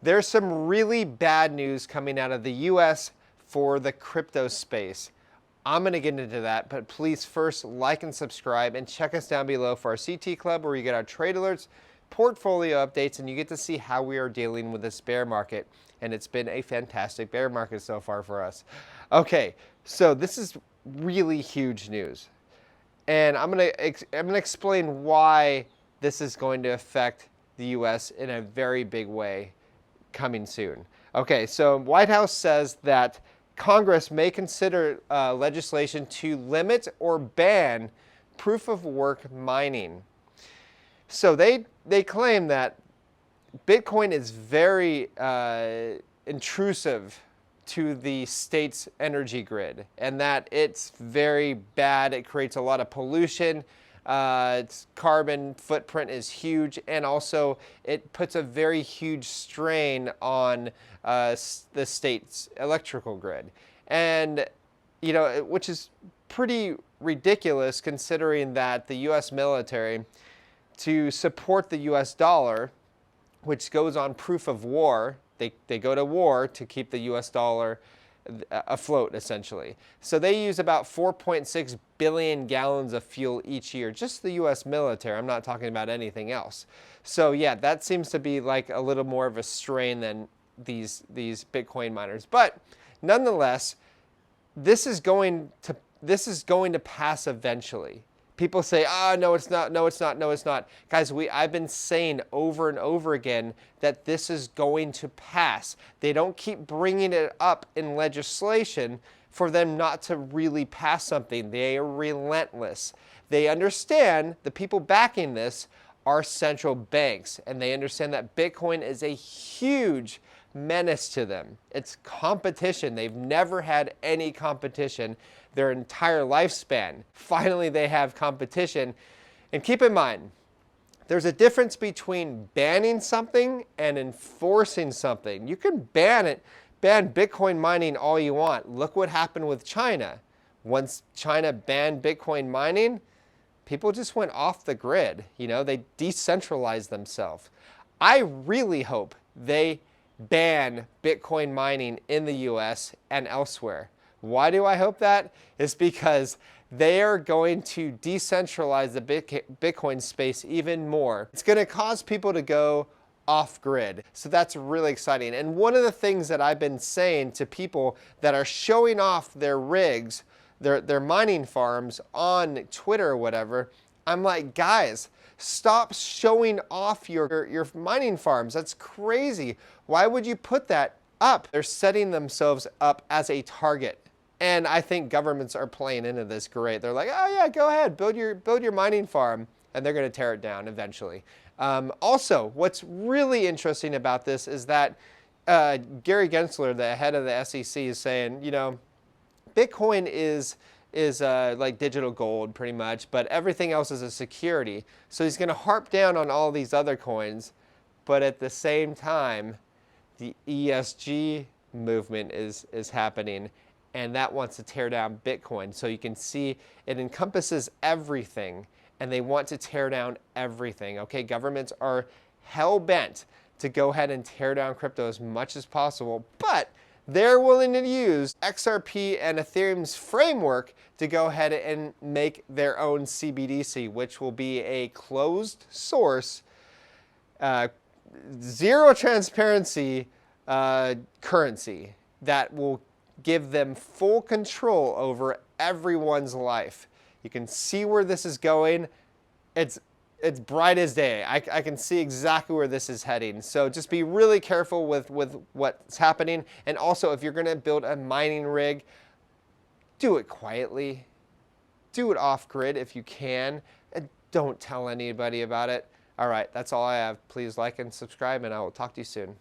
There's some really bad news coming out of the US for the crypto space. I'm going to get into that, but please first like and subscribe and check us down below for our CT Club where you get our trade alerts, portfolio updates, and you get to see how we are dealing with this bear market. And it's been a fantastic bear market so far for us. Okay, so this is really huge news. And I'm going to explain why this is going to affect the US in a very big way coming soon. Okay, so White House says that Congress may consider legislation to limit or ban proof of work mining. So they claim that Bitcoin is very intrusive to the state's energy grid and that it's very bad. It creates a lot of pollution. Its carbon footprint is huge, and also it puts a very huge strain on the state's electrical grid. And, you know, which is pretty ridiculous considering that the US military, to support the US dollar, which goes on proof of war, they go to war to keep the US dollar afloat, essentially. So they use about 4.6 billion gallons of fuel each year, just the US military. I'm not talking about anything else. So yeah, that seems to be like a little more of a strain than these Bitcoin miners. But nonetheless, this is going to pass eventually. People say, "Ah, no, it's not. No, it's not. No, it's not." Guys, I've been saying over and over again that this is going to pass. They don't keep bringing it up in legislation for them not to really pass something. They are relentless. They understand the people backing this are central banks, and they understand that Bitcoin is a huge menace to them. It's competition. They've never had any competition their entire lifespan. Finally, they have competition. And keep in mind, there's a difference between banning something and enforcing something. You can ban Bitcoin mining all you want. Look what happened with China. Once China banned Bitcoin mining, people just went off the grid. You know, they decentralized themselves. I really hope they ban Bitcoin mining in the US and elsewhere. Why do I hope that? It's because they are going to decentralize the Bitcoin space even more. It's going to cause people to go off grid. So that's really exciting. And one of the things that I've been saying to people that are showing off their rigs, their mining farms on Twitter or whatever, I'm like, guys, stop showing off your mining farms. That's crazy. Why would you put that up? They're setting themselves up as a target. And I think governments are playing into this great. They're like, oh yeah, go ahead, build your mining farm, and they're going to tear it down eventually. Also, what's really interesting about this is that Gary Gensler, the head of the SEC, is saying, you know, Bitcoin is like digital gold pretty much, but everything else is a security. So he's going to harp down on all these other coins, but at the same time, the ESG movement is happening, and that wants to tear down Bitcoin. So you can see it encompasses everything, and they want to tear down everything. Okay, governments are hell-bent to go ahead and tear down crypto as much as possible, but they're willing to use XRP and Ethereum's framework to go ahead and make their own CBDC, which will be a closed source, zero transparency currency that will give them full control over everyone's life. You can see where this is going. It's bright as day. I can see exactly where this is heading. So just be really careful with what's happening. And also, if you're going to build a mining rig, do it quietly. Do it off grid if you can. And don't tell anybody about it. All right, that's all I have. Please like and subscribe, and I will talk to you soon.